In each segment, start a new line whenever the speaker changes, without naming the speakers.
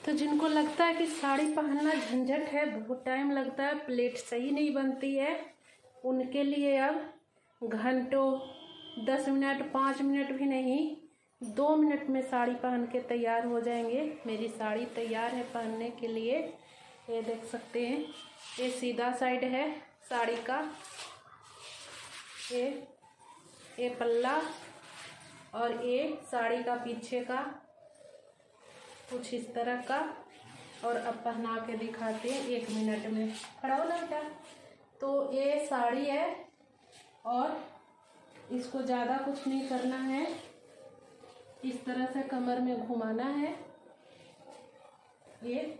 तो जिनको लगता है कि साड़ी पहनना झंझट है, बहुत टाइम लगता है, प्लेट सही नहीं बनती है, उनके लिए अब घंटों 10 मिनट 5 मिनट भी नहीं 2 मिनट में साड़ी पहन के तैयार हो जाएंगे। मेरी साड़ी तैयार है पहनने के लिए। ये देख सकते हैं, ये सीधा साइड है साड़ी का, ये पल्ला और ये साड़ी का पीछे का कुछ इस तरह का। और अब पहना के दिखाते हैं 1 मिनट में। खड़ा हो ना बेटा। तो ये साड़ी है और इसको ज़्यादा कुछ नहीं करना है, इस तरह से कमर में घुमाना है ये,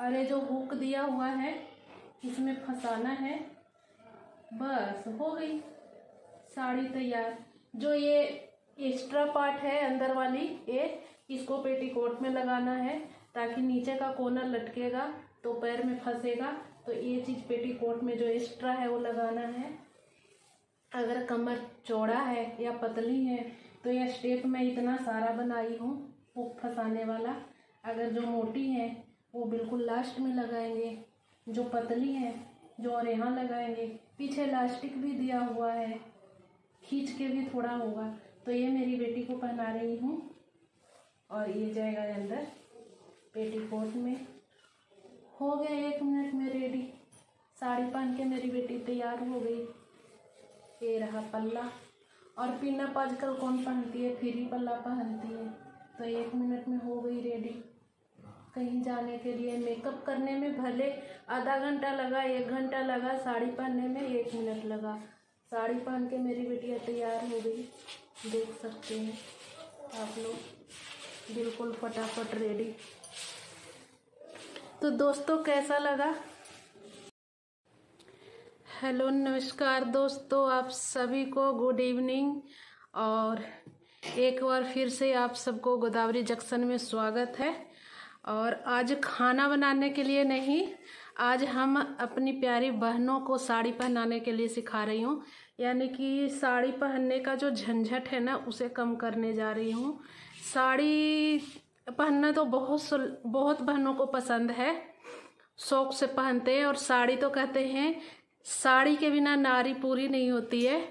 और ये जो हुक दिया हुआ है इसमें फंसाना है। बस हो गई साड़ी तैयार। जो ये एक्स्ट्रा पार्ट है अंदर वाली, ये इसको पेटीकोट में लगाना है ताकि नीचे का कोना लटकेगा तो पैर में फंसेगा। तो ये चीज़ पेटीकोट में जो एक्स्ट्रा है वो लगाना है। अगर कमर चौड़ा है या पतली है तो यह स्टेप में इतना सारा बनाई हूँ हुक फंसाने वाला। अगर जो मोटी है वो बिल्कुल लास्ट में लगाएंगे, जो पतली है जो और यहाँ लगाएंगे। पीछे इलास्टिक भी दिया हुआ है, खींच के भी थोड़ा होगा। तो ये मेरी बेटी को पहना रही हूँ और ये जाएगा अंदर पेटीकोट में। हो गया 1 मिनट में रेडी। साड़ी पहन के मेरी बेटी तैयार हो गई। ये रहा पल्ला, और पिनअप आजकल कौन पहनती है, फ्री पल्ला पहनती है। तो 1 मिनट में हो गई रेडी। कहीं जाने के लिए मेकअप करने में भले आधा घंटा लगा, 1 घंटा लगा, साड़ी पहनने में 1 मिनट लगा। साड़ी पहन के मेरी बेटियाँ तैयार हो गई, देख सकते हैं आप लोग, बिल्कुल फटाफट रेडी। तो दोस्तों कैसा लगा? हेलो नमस्कार दोस्तों, आप सभी को गुड इवनिंग। और एक बार फिर से आप सबको गोदावरी जंक्शन में स्वागत है। और आज खाना बनाने के लिए नहीं, आज हम अपनी प्यारी बहनों को साड़ी पहनाने के लिए सिखा रही हूँ। यानी कि साड़ी पहनने का जो झंझट है ना, उसे कम करने जा रही हूँ। साड़ी पहनना तो बहुत बहनों को पसंद है, शौक से पहनते हैं। और साड़ी तो कहते हैं साड़ी के बिना नारी पूरी नहीं होती है,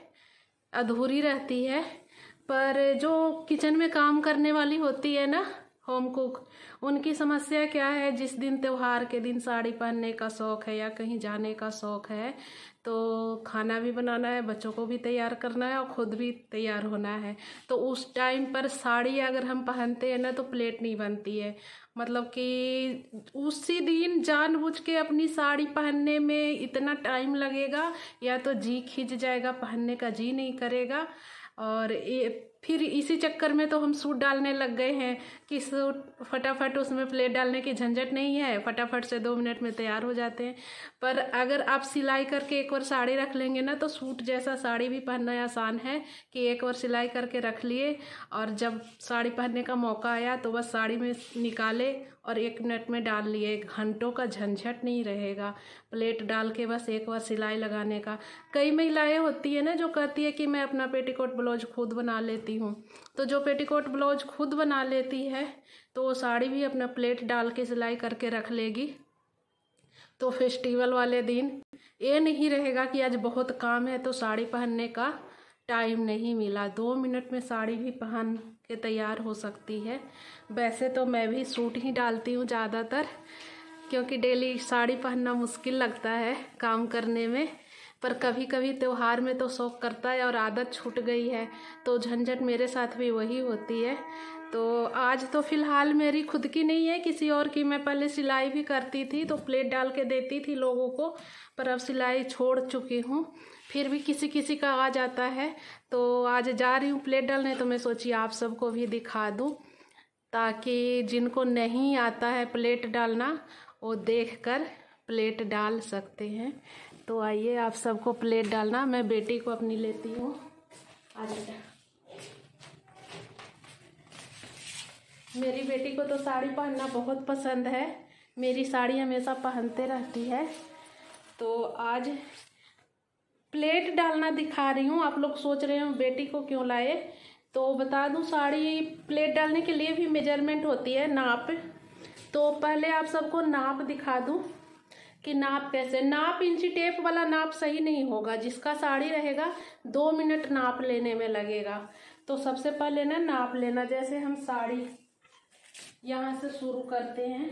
अधूरी रहती है। पर जो किचन में काम करने वाली होती है ना, होम कुक, उनकी समस्या क्या है, जिस दिन त्योहार के दिन साड़ी पहनने का शौक़ है या कहीं जाने का शौक़ है तो खाना भी बनाना है, बच्चों को भी तैयार करना है और ख़ुद भी तैयार होना है। तो उस टाइम पर साड़ी अगर हम पहनते हैं ना तो प्लेट नहीं बनती है। मतलब कि उसी दिन जानबूझ के अपनी साड़ी पहनने में इतना टाइम लगेगा, या तो जी खिंच जाएगा, पहनने का जी नहीं करेगा। और ये फिर इसी चक्कर में तो हम सूट डालने लग गए हैं कि सूट फटाफट, उसमें प्लेट डालने की झंझट नहीं है, फटाफट से 2 मिनट में तैयार हो जाते हैं। पर अगर आप सिलाई करके एक बार साड़ी रख लेंगे ना तो सूट जैसा साड़ी भी पहनना आसान है कि एक बार सिलाई करके रख लिए और जब साड़ी पहनने का मौका आया तो बस साड़ी में निकाले और 1 मिनट में डाल लिए। घंटों का झंझट नहीं रहेगा प्लेट डाल के बस एक बार सिलाई लगाने का। कई महिलाएं होती है ना जो कहती है कि मैं अपना पेटीकोट ब्लाउज खुद बना लेती हूँ। तो जो पेटीकोट ब्लाउज खुद बना लेती है तो वो साड़ी भी अपना प्लेट डाल के सिलाई करके रख लेगी। तो फेस्टिवल वाले दिन ये नहीं रहेगा कि आज बहुत काम है तो साड़ी पहनने का टाइम नहीं मिला। 2 मिनट में साड़ी भी पहन के तैयार हो सकती है। वैसे तो मैं भी सूट ही डालती हूँ ज़्यादातर, क्योंकि डेली साड़ी पहनना मुश्किल लगता है काम करने में। पर कभी कभी त्योहार में तो शौक़ करता है और आदत छूट गई है तो झंझट मेरे साथ भी वही होती है। तो आज तो फ़िलहाल मेरी खुद की नहीं है, किसी और की। मैं पहले सिलाई भी करती थी तो प्लेट डाल के देती थी लोगों को, पर अब सिलाई छोड़ चुकी हूँ। फिर भी किसी किसी का आ जाता है तो आज जा रही हूँ प्लेट डालने। तो मैं सोची आप सबको भी दिखा दूँ ताकि जिनको नहीं आता है प्लेट डालना वो देखकर प्लेट डाल सकते हैं। तो आइए आप सबको प्लेट डालना। मैं बेटी को अपनी लेती हूँ। आ जाए। मेरी बेटी को तो साड़ी पहनना बहुत पसंद है, मेरी साड़ी हमेशा पहनते रहती है। तो आज प्लेट डालना दिखा रही हूँ। आप लोग सोच रहे हो बेटी को क्यों लाए, तो बता दूं, साड़ी प्लेट डालने के लिए भी मेजरमेंट होती है, नाप। तो पहले आप सबको नाप दिखा दूं कि नाप कैसे। नाप इंची टेप वाला नाप सही नहीं होगा, जिसका साड़ी रहेगा 2 मिनट नाप लेने में लगेगा। तो सबसे पहले ना नाप लेना। जैसे हम साड़ी यहाँ से शुरू करते हैं,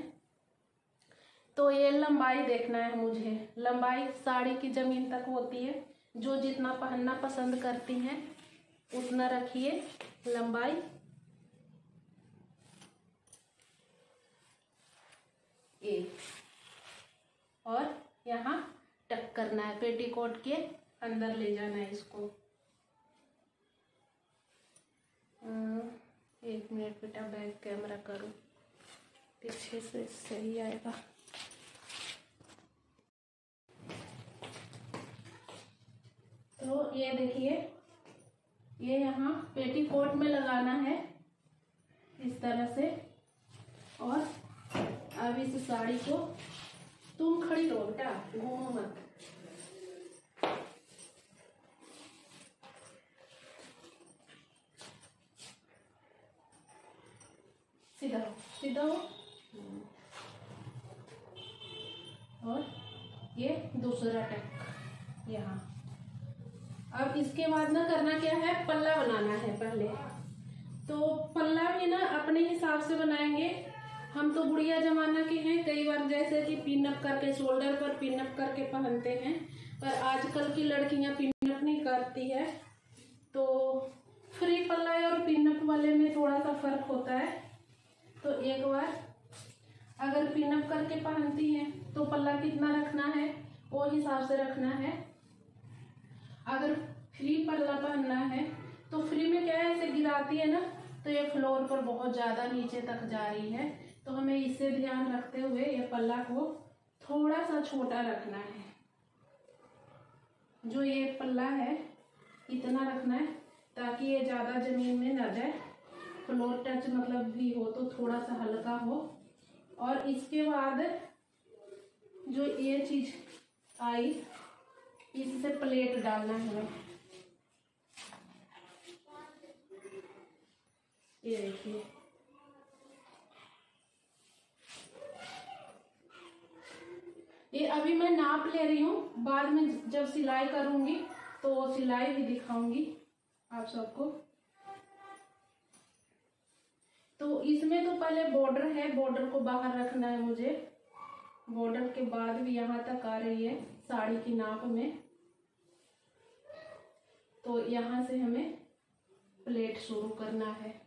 तो ये लंबाई देखना है मुझे। लंबाई साड़ी की जमीन तक होती है। जो जितना पहनना पसंद करती हैं उतना रखिए लंबाई। और यहाँ टक करना है, पेटीकोट के अंदर ले जाना है इसको। 1 मिनट बेटा, बैक कैमरा करो, पीछे से सही आएगा। तो ये देखिए, ये यहाँ पेटीकोट में लगाना है इस तरह से। और अब इस साड़ी को, तुम खड़ी रहो बेटा, घूमो मत। सीधा हो, सीधा हो। और ये दूसरा टक यहाँ। अब इसके बाद ना करना क्या है, पल्ला बनाना है पहले। तो पल्ला भी ना अपने हिसाब से बनाएंगे। हम तो बुढ़िया जमाना के हैं, कई बार जैसे कि पिनअप करके, शोल्डर पर पिनअप करके पहनते हैं, पर आजकल की लड़कियां पिनअप नहीं करती है। तो फ्री पल्ला और पिनअप वाले में थोड़ा सा फर्क होता है। तो एक बार अगर पिनअप करके पहनती हैं तो पल्ला कितना रखना है वो हिसाब से रखना है। अगर फ्री पल्ला पहनना है तो फ्री में क्या है, ऐसे गिराती है ना, तो ये फ्लोर पर बहुत ज़्यादा नीचे तक जा रही है। तो हमें इससे ध्यान रखते हुए ये पल्ला को थोड़ा सा छोटा रखना है। जो ये पल्ला है इतना रखना है ताकि ये ज़्यादा ज़मीन में ना जाए, फ्लोर टच मतलब भी हो तो थोड़ा सा हल्का हो। और इसके बाद जो ये चीज़ आई, इससे प्लेट डालना है हमें। ये देखिए, ये अभी मैं नाप ले रही हूँ, बाद में जब सिलाई करूंगी तो सिलाई भी दिखाऊंगी आप सबको। तो इसमें तो पहले बॉर्डर है, बॉर्डर को बाहर रखना है मुझे। बॉर्डर के बाद भी यहाँ तक आ रही है साड़ी की नाप में। तो यहाँ से हमें प्लेट शुरू करना है।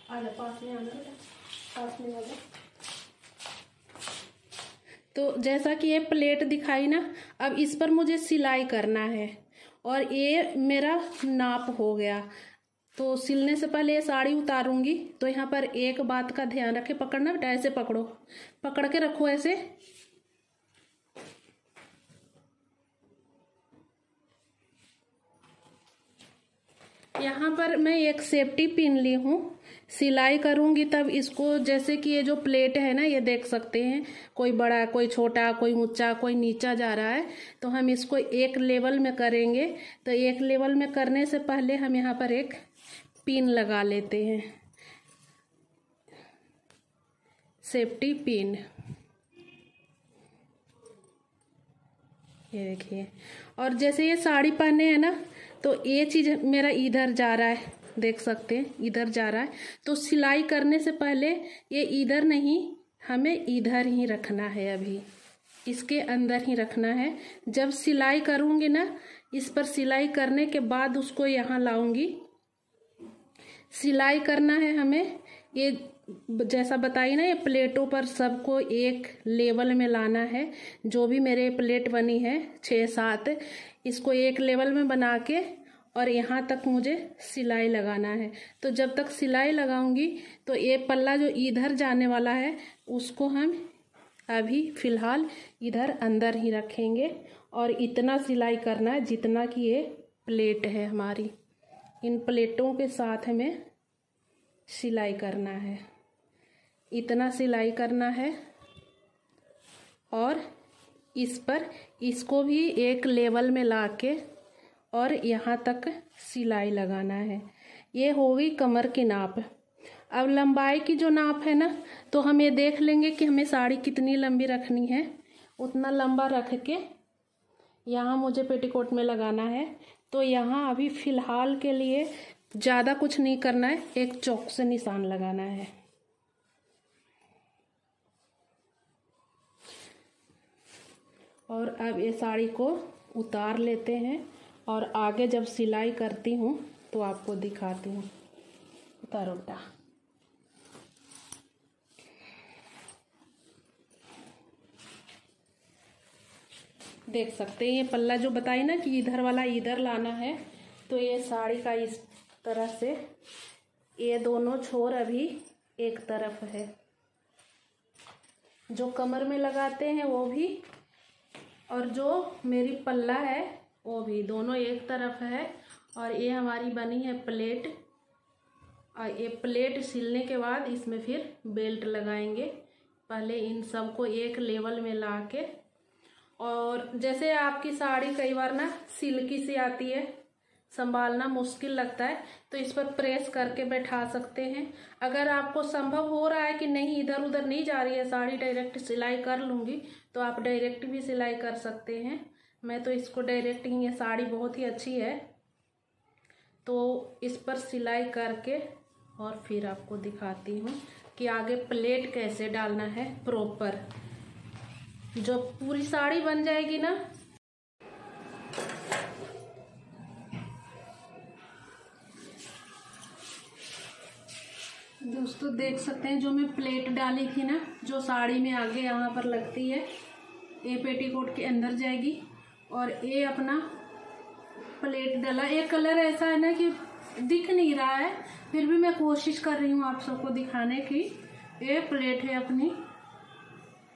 आजा, पास में आना बेटा, पास में आजा। तो जैसा कि ये प्लेट दिखाई ना, अब इस पर मुझे सिलाई करना है। और ये मेरा नाप हो गया। तो सिलने से पहले ये साड़ी उतारूंगी। तो यहाँ पर एक बात का ध्यान रखे, पकड़ना बेटा, ऐसे पकड़ो, पकड़ के रखो ऐसे। यहाँ पर मैं एक सेफ्टी पिन ली हूँ। सिलाई करूँगी तब इसको, जैसे कि ये जो प्लेट है ना, ये देख सकते हैं, कोई बड़ा, कोई छोटा, कोई ऊंचा, कोई नीचा जा रहा है। तो हम इसको एक लेवल में करेंगे। तो एक लेवल में करने से पहले हम यहाँ पर एक पिन लगा लेते हैं, सेफ्टी पिन। ये देखिए। और जैसे ये साड़ी पहने हैं ना, तो ये चीज़ मेरा इधर जा रहा है, देख सकते हैं इधर जा रहा है। तो सिलाई करने से पहले ये इधर नहीं, हमें इधर ही रखना है, अभी इसके अंदर ही रखना है। जब सिलाई करूँगी ना, इस पर सिलाई करने के बाद उसको यहाँ लाऊंगी। सिलाई करना है हमें, ये जैसा बताई ना, ये प्लेटों पर सबको एक लेवल में लाना है। जो भी मेरे प्लेट बनी है 6-7, इसको एक लेवल में बना के और यहाँ तक मुझे सिलाई लगाना है। तो जब तक सिलाई लगाऊंगी तो ये पल्ला जो इधर जाने वाला है उसको हम अभी फिलहाल इधर अंदर ही रखेंगे और इतना सिलाई करना है जितना कि ये प्लेट है हमारी। इन प्लेटों के साथ हमें सिलाई करना है, इतना सिलाई करना है और इस पर इसको भी एक लेवल में लाके और यहाँ तक सिलाई लगाना है। ये हो गई कमर की नाप। अब लंबाई की जो नाप है ना, तो हम ये देख लेंगे कि हमें साड़ी कितनी लंबी रखनी है। उतना लंबा रख के यहाँ मुझे पेटीकोट में लगाना है। तो यहाँ अभी फ़िलहाल के लिए ज़्यादा कुछ नहीं करना है, एक चौक से निशान लगाना है। और अब ये साड़ी को उतार लेते हैं और आगे जब सिलाई करती हूँ तो आपको दिखाती हूँ। उतारो बेटा। देख सकते हैं ये पल्ला जो बताई ना कि इधर वाला इधर लाना है, तो ये साड़ी का इस तरह से ये दोनों छोर अभी एक तरफ है। जो कमर में लगाते हैं वो भी और जो मेरी पल्ला है वो भी, दोनों एक तरफ है। और ये हमारी बनी है प्लेट। और ये प्लेट सिलने के बाद इसमें फिर बेल्ट लगाएंगे। पहले इन सबको एक लेवल में ला के, और जैसे आपकी साड़ी कई बार ना सिल्की सी आती है, संभालना मुश्किल लगता है, तो इस पर प्रेस करके बैठा सकते हैं। अगर आपको संभव हो रहा है कि नहीं इधर उधर नहीं जा रही है साड़ी, डायरेक्ट सिलाई कर लूँगी, तो आप डायरेक्ट भी सिलाई कर सकते हैं। मैं तो इसको डायरेक्ट ही, ये साड़ी बहुत ही अच्छी है, तो इस पर सिलाई करके और फिर आपको दिखाती हूँ कि आगे प्लेट कैसे डालना है प्रॉपर। जो पूरी साड़ी बन जाएगी ना, दोस्तों देख सकते हैं जो मैं प्लेट डाली थी ना, जो साड़ी में आगे यहाँ पर लगती है, ये पेटीकोट के अंदर जाएगी। और ये अपना प्लेट डाला। ये कलर ऐसा है ना कि दिख नहीं रहा है, फिर भी मैं कोशिश कर रही हूँ आप सबको दिखाने की। ये प्लेट है अपनी,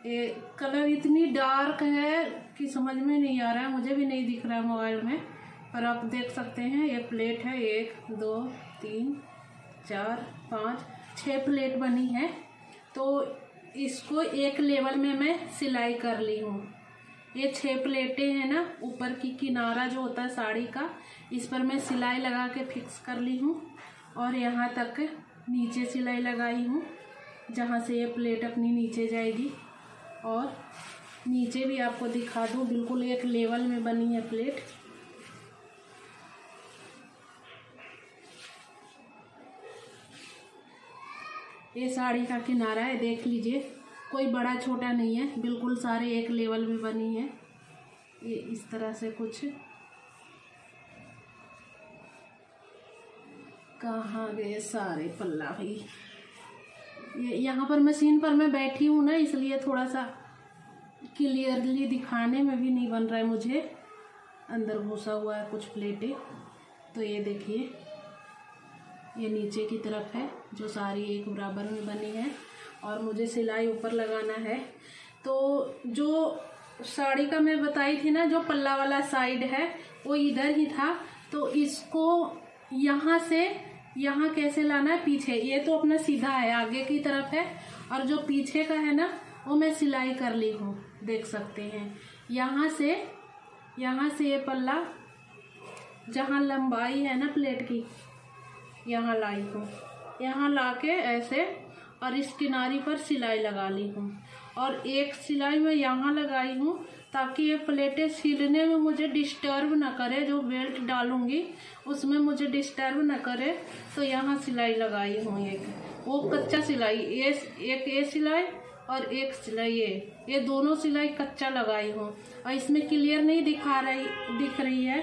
ये कलर इतनी डार्क है कि समझ में नहीं आ रहा है, मुझे भी नहीं दिख रहा है मोबाइल में, पर आप देख सकते हैं ये प्लेट है। 1 2 3 4 5 6 प्लेट बनी है। तो इसको एक लेवल में मैं सिलाई कर ली हूँ। ये 6 प्लेटें हैं ना, ऊपर की किनारा जो होता है साड़ी का, इस पर मैं सिलाई लगा के फिक्स कर ली हूँ। और यहाँ तक नीचे सिलाई लगाई हूँ, जहाँ से ये प्लेट अपनी नीचे जाएगी। और नीचे भी आपको दिखा दूँ, बिल्कुल एक लेवल में बनी है प्लेट। ये साड़ी का किनारा है, देख लीजिए, कोई बड़ा छोटा नहीं है, बिल्कुल सारे एक लेवल में बनी है। ये इस तरह से कुछ, कहाँ गए सारे पल्ला भाई। ये यहाँ पर मशीन पर मैं बैठी हूँ ना, इसलिए थोड़ा सा क्लियरली दिखाने में भी नहीं बन रहा है मुझे। अंदर घुसा हुआ है कुछ प्लेटें। तो ये देखिए, ये नीचे की तरफ है जो सारी एक बराबर में बनी है, और मुझे सिलाई ऊपर लगाना है। तो जो साड़ी का मैं बताई थी ना, जो पल्ला वाला साइड है वो इधर ही था। तो इसको यहाँ से यहाँ कैसे लाना है, पीछे। ये तो अपना सीधा है, आगे की तरफ है, और जो पीछे का है ना वो मैं सिलाई कर ली हूँ, देख सकते हैं। यहाँ से ये पल्ला जहाँ लंबाई है ना प्लेट की, यहाँ लाई हूँ, यहाँ लाके ऐसे, और इस किनारी पर सिलाई लगा ली हूँ। और एक सिलाई मैं यहाँ लगाई हूँ ताकि ये प्लेटें सिलने में मुझे डिस्टर्ब ना करे, जो बेल्ट डालूंगी उसमें मुझे डिस्टर्ब ना करे। तो यहाँ सिलाई लगाई हूँ, एक वो कच्चा सिलाई, एक ये सिलाई और एक सिलाई ये दोनों सिलाई कच्चा लगाई हूँ। और इसमें क्लियर नहीं दिख रही है,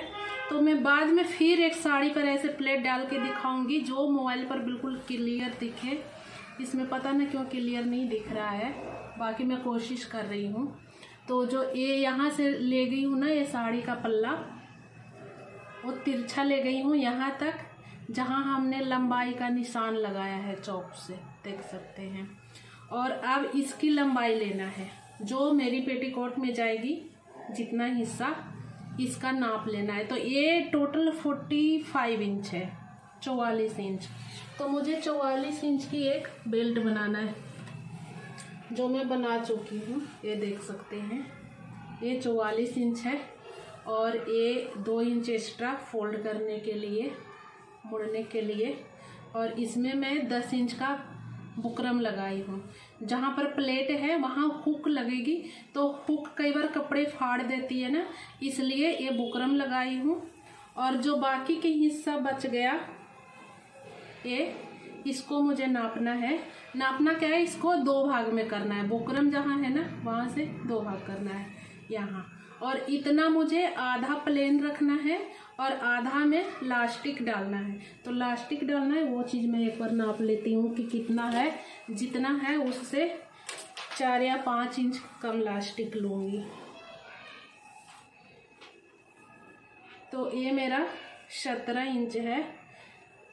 तो मैं बाद में फिर एक साड़ी पर ऐसे प्लेट डाल के दिखाऊंगी, जो मोबाइल पर बिल्कुल क्लियर दिखे। इसमें पता नहीं क्यों क्लियर नहीं दिख रहा है, बाकी मैं कोशिश कर रही हूँ। तो जो ये यहाँ से ले गई हूँ ना, ये साड़ी का पल्ला वो तिरछा ले गई हूँ यहाँ तक, जहाँ हमने लंबाई का निशान लगाया है चौक से, देख सकते हैं। और अब इसकी लंबाई लेना है, जो मेरी पेटीकोट में जाएगी जितना हिस्सा, इसका नाप लेना है। तो ये टोटल 45 इंच है, 44 इंच। तो मुझे 44 इंच की एक बेल्ट बनाना है, जो मैं बना चुकी हूँ। ये देख सकते हैं, ये 44 इंच है और ये 2 इंच एक्स्ट्रा फोल्ड करने के लिए, मुड़ने के लिए। और इसमें मैं 10 इंच का बुकरम लगाई हूँ। जहाँ पर प्लेट है वहाँ हुक लगेगी, तो हुक कई बार कपड़े फाड़ देती है ना, इसलिए ये बुकरम लगाई हूँ। और जो बाकी के हिस्सा बच गया, ये इसको मुझे नापना है। नापना क्या है, इसको 2 भाग में करना है। बुकरम जहाँ है ना, वहाँ से 2 भाग करना है यहाँ। और इतना मुझे आधा प्लेन रखना है और आधा में लास्टिक डालना है। तो लास्टिक डालना है, वो चीज़ मैं एक बार नाप लेती हूँ कि कितना है। जितना है उससे 4 या 5 इंच कम लास्टिक लूँगी। तो ये मेरा 17 इंच है,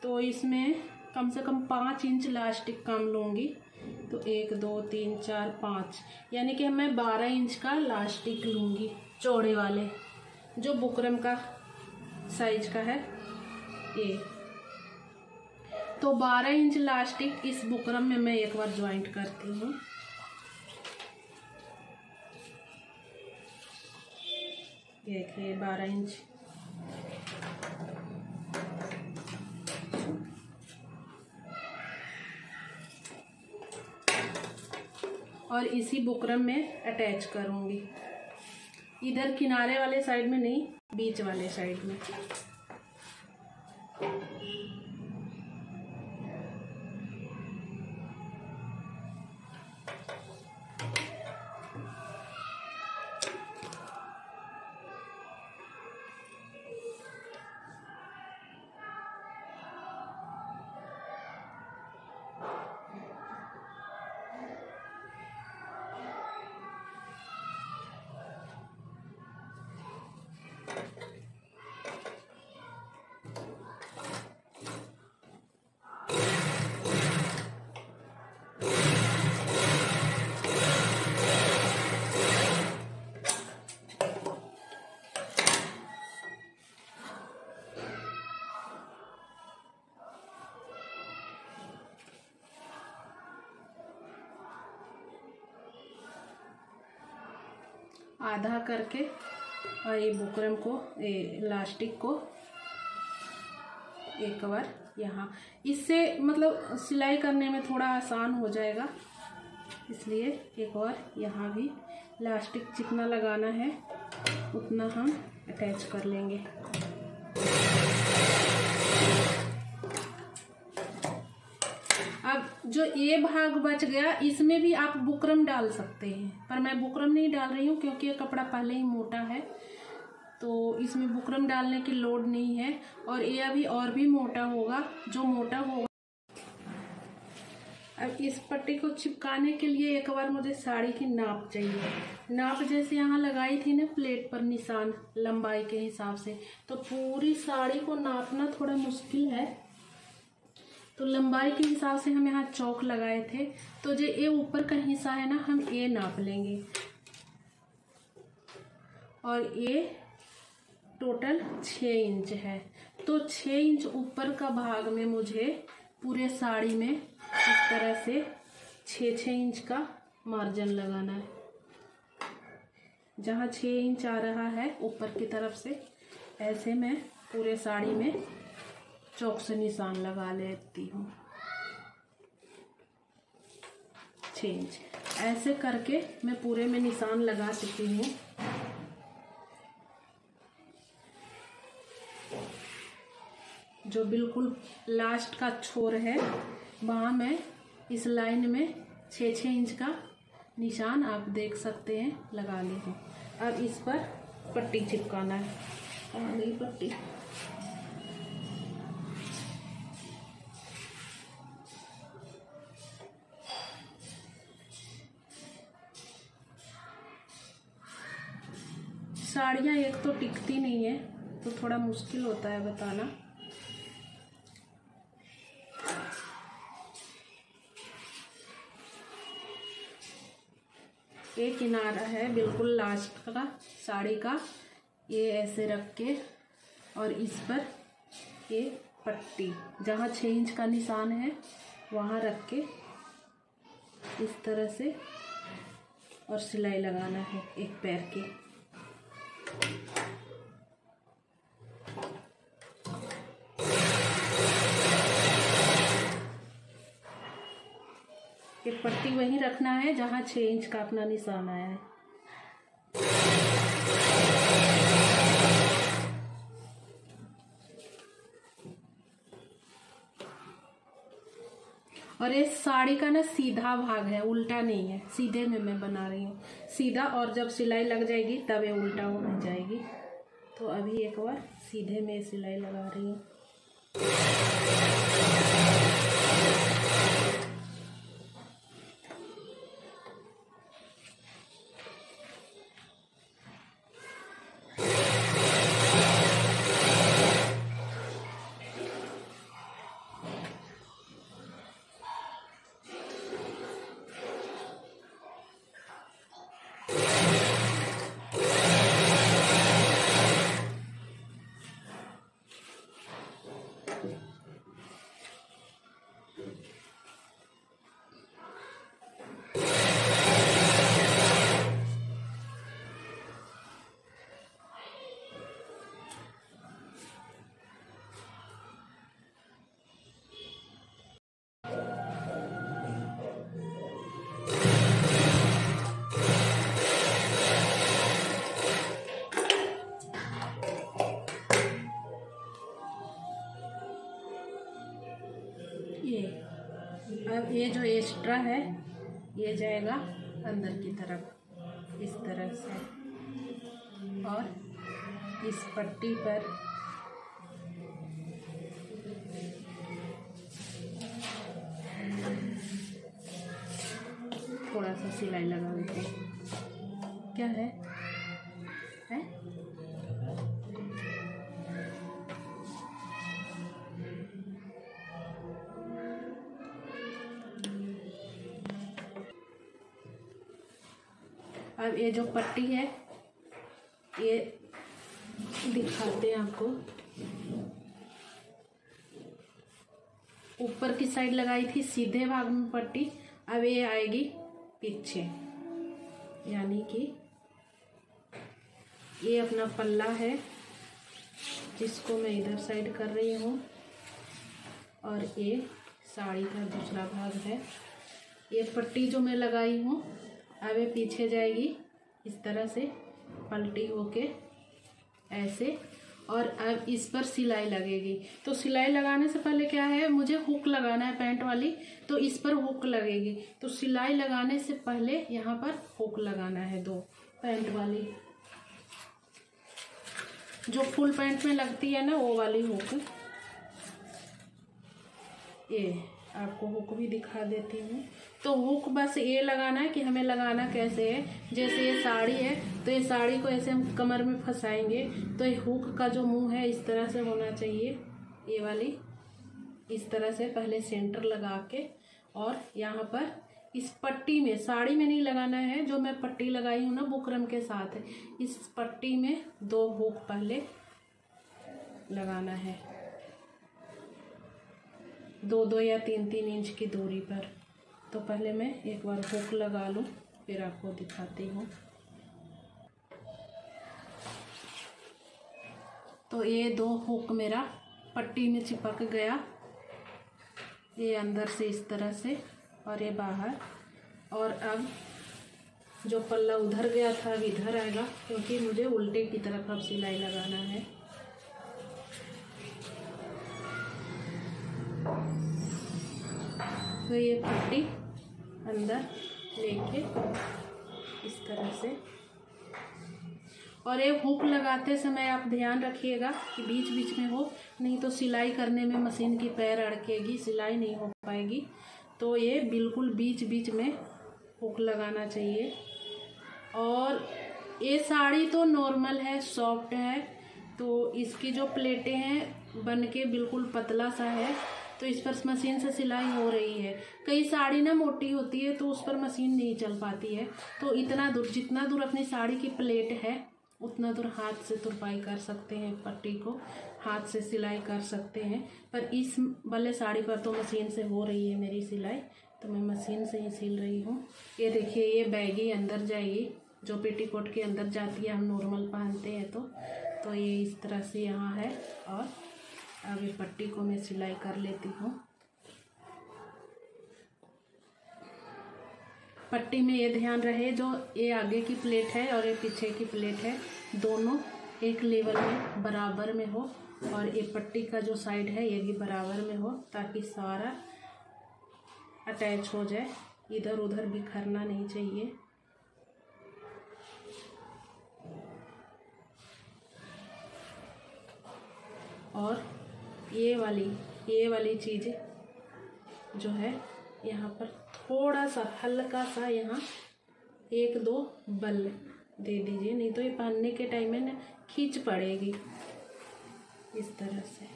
तो इसमें कम से कम 5 इंच लास्टिक कम लूँगी। तो 1 2 3 4 5, यानी कि मैं 12 इंच का लास्टिक लूँगी, चौड़े वाले, जो बुकरम का साइज का है ये। तो 12 इंच लास्टिक इस बुकरम में मैं एक बार ज्वाइंट करती हूँ। देखिए 12 इंच। और इसी बुकरम में अटैच करूँगी, इधर किनारे वाले साइड में नहीं, बीच वाले साइड में। आधा करके और ये बुकरम को, ये लास्टिक को एक कवर यहाँ, इससे मतलब सिलाई करने में थोड़ा आसान हो जाएगा, इसलिए एक और यहाँ भी लास्टिक जितना लगाना है उतना हम अटैच कर लेंगे। अब जो ये भाग बच गया, इसमें भी आप बुकरम डाल सकते हैं, पर मैं बुकरम नहीं डाल रही हूँ क्योंकि ये कपड़ा पहले ही मोटा है, तो इसमें बुकरम डालने की लोड नहीं है। और ये अभी और भी मोटा होगा, जो मोटा होगा। अब इस पट्टी को चिपकाने के लिए एक बार मुझे साड़ी की नाप चाहिए। नाप जैसे यहाँ लगाई थी ना प्लेट पर निशान लंबाई के हिसाब से, तो पूरी साड़ी को नापना थोड़ा मुश्किल है। तो लंबाई के हिसाब से हम यहाँ चौक लगाए थे, तो जो ये ऊपर का हिस्सा है ना, हम ये नाप लेंगे। और ये टोटल 6 इंच है, तो 6 इंच ऊपर का भाग में मुझे पूरे साड़ी में इस तरह से 6-6 इंच का मार्जिन लगाना है। जहाँ 6 इंच आ रहा है ऊपर की तरफ से, ऐसे मैं पूरे साड़ी में चौक से निशान लगा लेती हूँ। 6 इंच ऐसे करके मैं पूरे में निशान लगा चुकी हूँ। जो बिल्कुल लास्ट का छोर है, वहाँ मैं इस लाइन में 6-6 इंच का निशान आप देख सकते हैं लगा ली हूँ। अब इस पर पट्टी चिपकाना है। आ गई पट्टी। साड़ियाँ एक तो टिकती नहीं है, तो थोड़ा मुश्किल होता है बताना। ये किनारा है बिल्कुल लास्ट का साड़ी का, ये ऐसे रख के और इस पर ये पट्टी जहाँ 6 इंच का निशान है वहाँ रख के इस तरह से और सिलाई लगाना है एक पैर की। ये पट्टी वहीं रखना है जहाँ 6 इंच का अपना निशान आया है। और ये साड़ी का ना सीधा भाग है, उल्टा नहीं है, सीधे में मैं बना रही हूँ सीधा, और जब सिलाई लग जाएगी तब ये उल्टा हो जाएगी। तो अभी एक बार सीधे में सिलाई लगा रही हूँ। अब ये जो एक्स्ट्रा है ये जाएगा अंदर की तरफ इस तरह से, और इस पट्टी पर थोड़ा सा सिलाई लगा देते हैं। क्या है? अब ये जो पट्टी है ये दिखाते हैं आपको। ऊपर की साइड लगाई थी सीधे भाग में पट्टी, अब ये आएगी पीछे, यानी कि ये अपना पल्ला है जिसको मैं इधर साइड कर रही हूँ, और ये साड़ी का दूसरा भाग है। ये पट्टी जो मैं लगाई हूँ अब ये पीछे जाएगी इस तरह से पलटी होके ऐसे, और अब इस पर सिलाई लगेगी। तो सिलाई लगाने से पहले क्या है, मुझे हुक लगाना है पैंट वाली, तो इस पर हुक लगेगी। तो सिलाई लगाने से पहले यहाँ पर हुक लगाना है 2 पैंट वाली, जो फुल पैंट में लगती है ना वो वाली हुक। ये आपको हुक भी दिखा देती हूँ। तो हुक बस ये लगाना है कि हमें लगाना कैसे है। जैसे ये साड़ी है तो ये साड़ी को ऐसे हम कमर में फंसाएंगे, तो ये हुक का जो मुंह है इस तरह से होना चाहिए, ये वाली इस तरह से पहले सेंटर लगा के, और यहाँ पर इस पट्टी में, साड़ी में नहीं लगाना है, जो मैं पट्टी लगाई हूँ ना बुकरम के साथ है, इस पट्टी में 2 हुक पहले लगाना है, 2-2 या 3-3 इंच की दूरी पर। तो पहले मैं एक बार हुक लगा लूँ फिर आपको दिखाती हूँ। तो ये 2 हुक मेरा पट्टी में चिपक गया, ये अंदर से इस तरह से और ये बाहर। और अब जो पल्ला उधर गया था अब इधर आएगा, क्योंकि मुझे उल्टे की तरफ अब सिलाई लगाना है। तो ये पट्टी अंदर लेके इस तरह से, और ये हुक लगाते समय आप ध्यान रखिएगा कि बीच बीच में हो, नहीं तो सिलाई करने में मशीन की पैर अड़केगी, सिलाई नहीं हो पाएगी। तो ये बिल्कुल बीच बीच में हुक लगाना चाहिए। और ये साड़ी तो नॉर्मल है, सॉफ्ट है, तो इसकी जो प्लेटें हैं बन के बिल्कुल पतला सा है, तो इस पर मशीन से सिलाई हो रही है। कई साड़ी ना मोटी होती है तो उस पर मशीन नहीं चल पाती है, तो इतना दूर, जितना दूर अपनी साड़ी की प्लेट है उतना दूर हाथ से तुरपाई कर सकते हैं, पट्टी को हाथ से सिलाई कर सकते हैं। पर इस वाले साड़ी पर तो मशीन से हो रही है मेरी सिलाई, तो मैं मशीन से ही सिल रही हूँ। ये देखिए, ये बैगी अंदर जाएगी, जो पेटीकोट के अंदर जाती है, हम नॉर्मल पहनते हैं तो ये इस तरह से यहाँ है। और अब ये पट्टी को मैं सिलाई कर लेती हूँ। पट्टी में ये ध्यान रहे, जो ये आगे की प्लेट है और ये पीछे की प्लेट है, दोनों एक लेवल में बराबर में हो, और ये पट्टी का जो साइड है ये भी बराबर में हो, ताकि सारा अटैच हो जाए, इधर उधर बिखरना नहीं चाहिए। और ये वाली चीज़ जो है, यहाँ पर थोड़ा सा हल्का सा यहाँ 1-2 बल दे दीजिए, नहीं तो ये पहनने के टाइम में ना खींच पड़ेगी। इस तरह से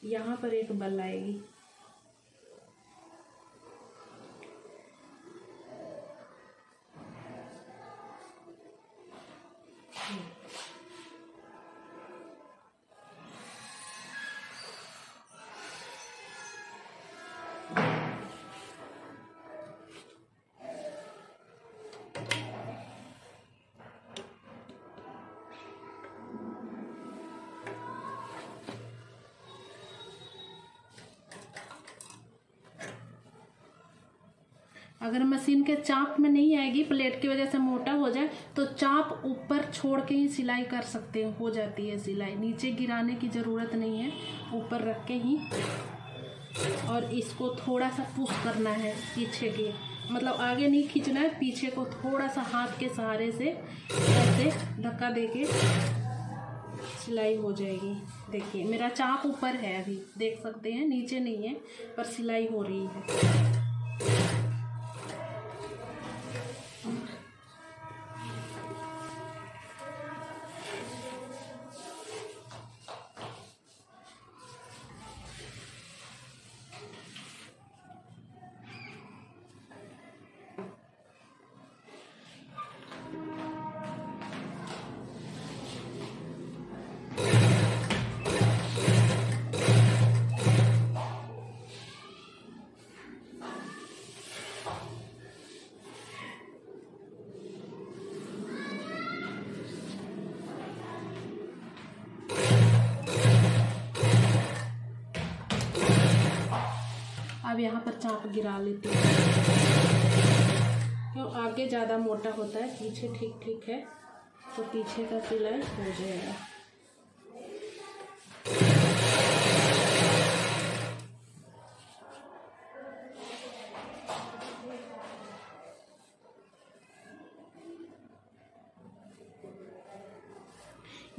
यहाँ पर एक बल आएगी। अगर मशीन के चाप में नहीं आएगी, प्लेट की वजह से मोटा हो जाए, तो चाप ऊपर छोड़ के ही सिलाई कर सकते हैं, हो जाती है सिलाई। नीचे गिराने की ज़रूरत नहीं है, ऊपर रख के ही। और इसको थोड़ा सा पुश करना है पीछे के, मतलब आगे नहीं खींचना है, पीछे को थोड़ा सा हाथ के सहारे से ऐसे धक्का देके सिलाई हो जाएगी। देखिए मेरा चाप ऊपर है, अभी देख सकते हैं, नीचे नहीं है, पर सिलाई हो रही है। अब यहाँ पर चाप गिरा लेती हूँ, क्यों आगे ज़्यादा मोटा होता है, पीछे ठीक ठीक है, तो पीछे का सिलाई हो जाएगा।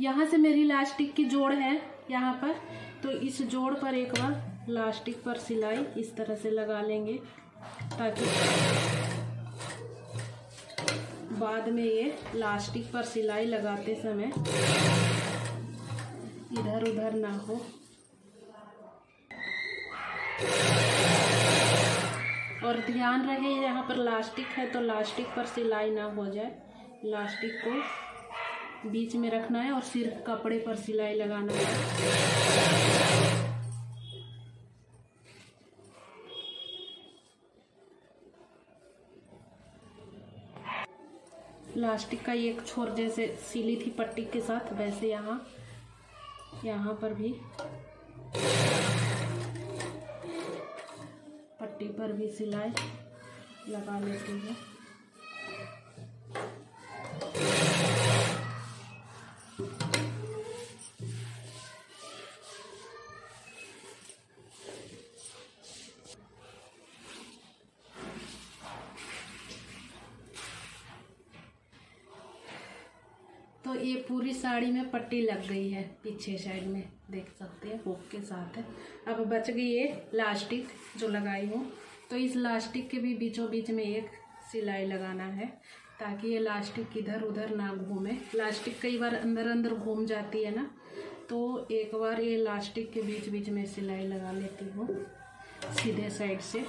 यहाँ से मेरी लास्टिक की जोड़ है यहाँ पर, तो इस जोड़ पर एक बार लास्टिक पर सिलाई इस तरह से लगा लेंगे, ताकि बाद में ये लास्टिक पर सिलाई लगाते समय इधर उधर ना हो। और ध्यान रहे, यहाँ पर लास्टिक है तो लास्टिक पर सिलाई ना हो जाए, लास्टिक को बीच में रखना है और सिर्फ कपड़े पर सिलाई लगाना है। लास्टिक का एक छोर जैसे सिली थी पट्टी के साथ, वैसे यहाँ पर भी पट्टी पर भी सिलाई लगा लेती हूँ। तो ये पूरी साड़ी में पट्टी लग गई है, पीछे साइड में देख सकते हैं, हुक के साथ है। अब बच गई ये लास्टिक जो लगाई हूँ, तो इस लास्टिक के भी बीचों बीच में एक सिलाई लगाना है, ताकि ये इलास्टिक इधर उधर ना घूमे। इलास्टिक कई बार अंदर अंदर घूम जाती है ना, तो एक बार ये इलास्टिक के बीच बीच में सिलाई लगा लेती हूँ सीधे साइड से,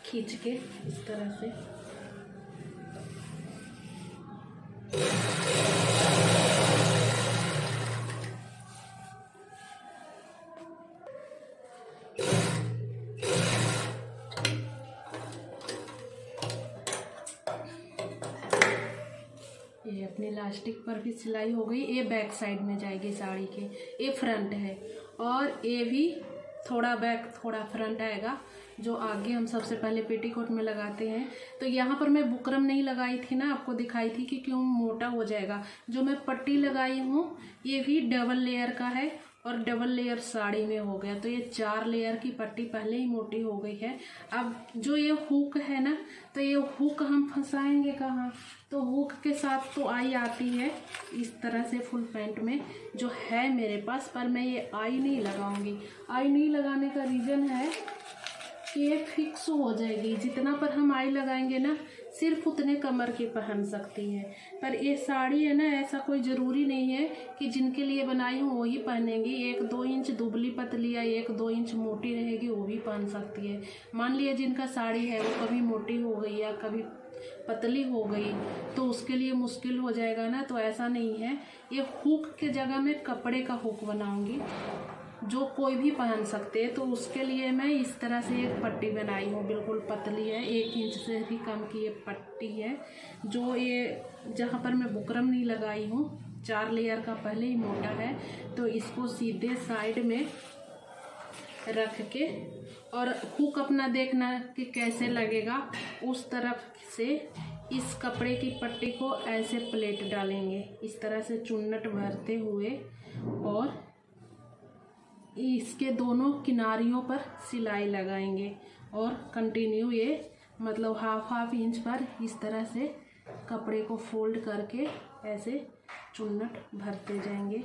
खींच के इस तरह से। ये अपने इलास्टिक पर भी सिलाई हो गई। ये बैक साइड में जाएगी साड़ी के, ये फ्रंट है, और ये भी थोड़ा बैक थोड़ा फ्रंट आएगा, जो आगे हम सबसे पहले पेटीकोट में लगाते हैं। तो यहाँ पर मैं बुकरम नहीं लगाई थी ना, आपको दिखाई थी कि क्यों मोटा हो जाएगा। जो मैं पट्टी लगाई हूँ ये भी डबल लेयर का है, और डबल लेयर साड़ी में हो गया, तो ये 4 लेयर की पट्टी पहले ही मोटी हो गई है। अब जो ये हुक है ना, तो ये हुक हम फंसाएंगे कहाँ, तो हुक के साथ तो आई आती है इस तरह से फुल पैंट में जो है मेरे पास, पर मैं ये आई नहीं लगाऊंगी। आई नहीं लगाने का रीज़न है कि ये फिक्स हो जाएगी, जितना पर हम आई लगाएंगे ना सिर्फ उतने कमर की पहन सकती है। पर ये साड़ी है ना, ऐसा कोई ज़रूरी नहीं है कि जिनके लिए बनाई हूँ वही पहनेंगी। 1-2 इंच दुबली पतली या 1-2 इंच मोटी रहेगी वो भी पहन सकती है। मान लिया जिनका साड़ी है वो कभी मोटी हो गई या कभी पतली हो गई तो उसके लिए मुश्किल हो जाएगा ना, तो ऐसा नहीं है। ये हुक के जगह में कपड़े का हुक बनाऊंगी जो कोई भी पहन सकते हैं, तो उसके लिए मैं इस तरह से एक पट्टी बनाई हूँ, बिल्कुल पतली है, 1 इंच से भी कम की ये पट्टी है। जो ये जहाँ पर मैं बुकरम नहीं लगाई हूँ, 4 लेयर का पहले ही मोटा है, तो इसको सीधे साइड में रख के, और हुक अपना देखना कि कैसे लगेगा, उस तरफ से इस कपड़े की पट्टी को ऐसे प्लेट डालेंगे, इस तरह से चुन्नट भरते हुए, और इसके दोनों किनारियों पर सिलाई लगाएंगे, और कंटिन्यू ये मतलब हाफ इंच पर इस तरह से कपड़े को फोल्ड करके ऐसे चुन्नट भरते जाएंगे।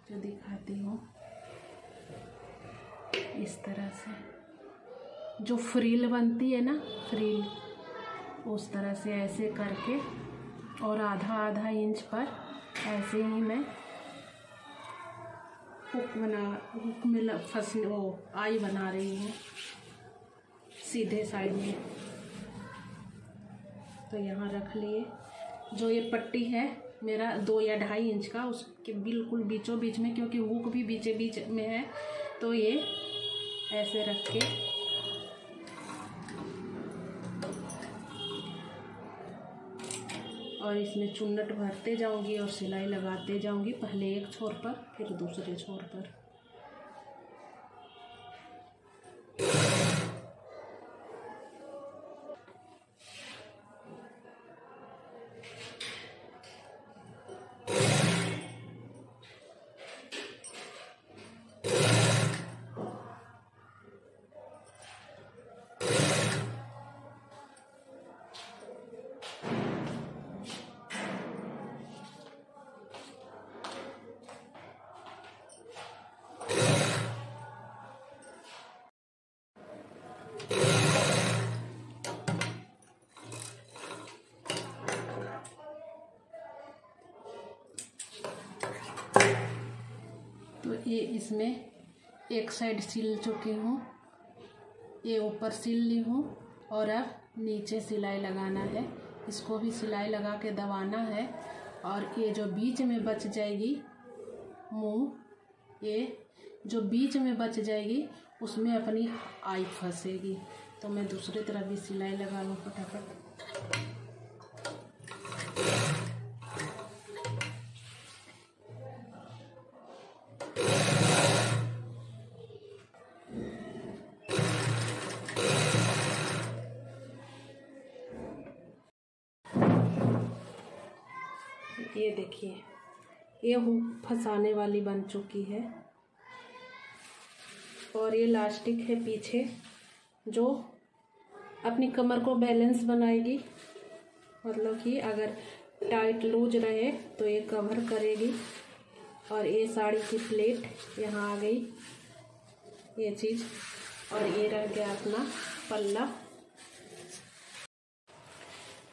जो दिखाती हूँ इस तरह से जो फ्रिल बनती है ना, फ्रिल, उस तरह से ऐसे करके, और आधा इंच पर ऐसे ही मैं हुक में फंसने वो आई बना रही हूँ सीधे साइड में। तो यहाँ रख लिए। जो ये पट्टी है मेरा 2 या 2.5 इंच का, उसके बिल्कुल बीचों बीच में, क्योंकि हुक भी बीचे बीच में है, तो ये ऐसे रख के और इसमें चुन्नट भरते जाऊंगी और सिलाई लगाते जाऊंगी, पहले एक छोर पर फिर दूसरे छोर पर। तो ये इसमें एक साइड सिल चुकी हूँ, ये ऊपर सिल ली हूँ, और अब नीचे सिलाई लगाना है। इसको भी सिलाई लगा के दबाना है, और ये जो बीच में बच जाएगी मुंह, ये जो बीच में बच जाएगी उसमें अपनी आई फंसेगी। तो मैं दूसरी तरफ भी सिलाई लगा लूँ फटाफट। ये देखिए, ये हुक फंसाने वाली बन चुकी है, और ये इलास्टिक है पीछे जो अपनी कमर को बैलेंस बनाएगी, मतलब कि अगर टाइट लूज रहे तो ये कवर करेगी। और ये साड़ी की प्लेट यहाँ आ गई, ये चीज़, और ये रह गया अपना पल्ला।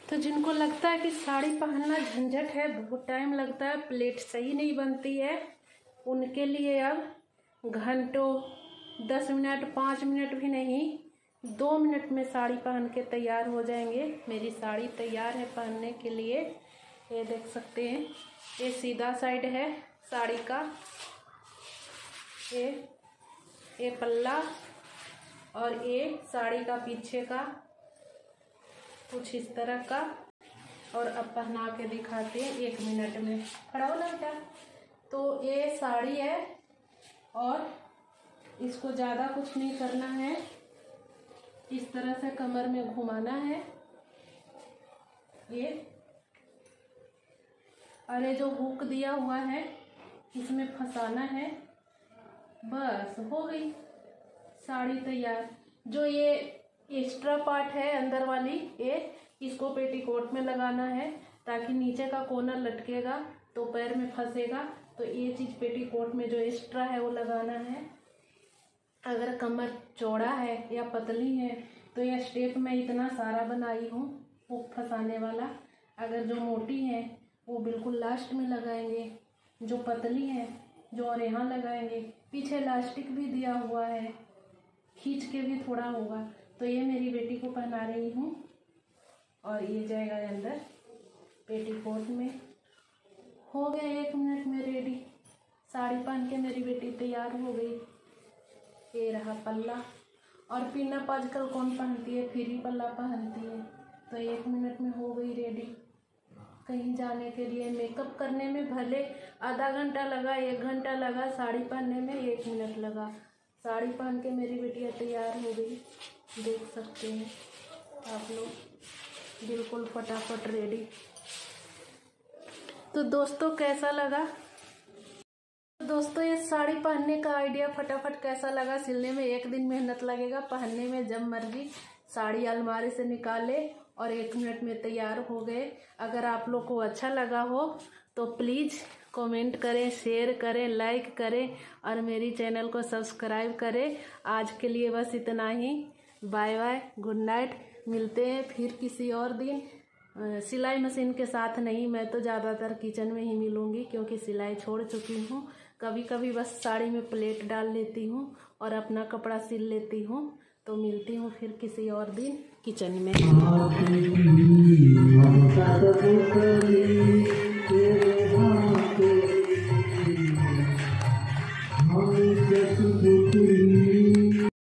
तो जिनको लगता है कि साड़ी पहनना झंझट है, बहुत टाइम लगता है, प्लेट सही नहीं बनती है, उनके लिए अब घंटों 10 मिनट 5 मिनट भी नहीं 2 मिनट में साड़ी पहन के तैयार हो जाएंगे। मेरी साड़ी तैयार है पहनने के लिए। ये देख सकते हैं, ये सीधा साइड है साड़ी का, ये पल्ला और ये साड़ी का पीछे का कुछ इस तरह का। और अब पहना के दिखाते हैं 1 मिनट में। खड़ा हो लड़का। तो ये साड़ी है और इसको ज़्यादा कुछ नहीं करना है, इस तरह से कमर में घुमाना है ये, और ये जो हुक दिया हुआ है इसमें फंसाना है। बस हो गई साड़ी तैयार। जो ये एक्स्ट्रा पार्ट है अंदर वाली, ये इसको पेटीकोट में लगाना है ताकि नीचे का कोना लटकेगा तो पैर में फंसेगा। तो ये चीज़ पेटीकोट में जो एक्स्ट्रा है वो लगाना है। अगर कमर चौड़ा है या पतली है तो यह स्टेप मैं इतना सारा बनाई हूँ हुक फंसाने वाला। अगर जो मोटी है वो बिल्कुल लास्ट में लगाएंगे, जो पतली है जो और यहाँ लगाएंगे। पीछे इलास्टिक भी दिया हुआ है, खींच के भी थोड़ा होगा। तो ये मेरी बेटी को पहना रही हूँ और ये जाएगा अंदर पेटीकोट में। हो गया 1 मिनट में रेडी। साड़ी पहन के मेरी बेटी तैयार हो गई। ये रहा पल्ला। और पिनअप आजकल कौन पहनती है, फ्री पल्ला पहनती है। तो 1 मिनट में हो गई रेडी। कहीं जाने के लिए मेकअप करने में भले आधा घंटा लगा, 1 घंटा लगा, साड़ी पहनने में 1 मिनट लगा। साड़ी पहन के मेरी बेटियाँ तैयार हो गई, देख सकते हैं आप लोग, बिल्कुल फटाफट रेडी। तो दोस्तों कैसा लगा? दोस्तों ये साड़ी पहनने का आइडिया फटाफट कैसा लगा? सिलने में 1 दिन मेहनत लगेगा, पहनने में जब मर्जी साड़ी अलमारी से निकाले और 1 मिनट में तैयार हो गए। अगर आप लोग को अच्छा लगा हो तो प्लीज़ कमेंट करें, शेयर करें, लाइक करें और मेरी चैनल को सब्सक्राइब करें। आज के लिए बस इतना ही। Bye bye, good night. मिलते हैं फिर किसी और दिन। सिलाई मशीन के साथ नहीं, मैं तो ज़्यादातर किचन में ही मिलूँगी क्योंकि सिलाई छोड़ चुकी हूँ। कभी कभी बस साड़ी में प्लेट डाल लेती हूँ और अपना कपड़ा सिल लेती हूँ। तो मिलती हूँ फिर किसी और दिन किचन में।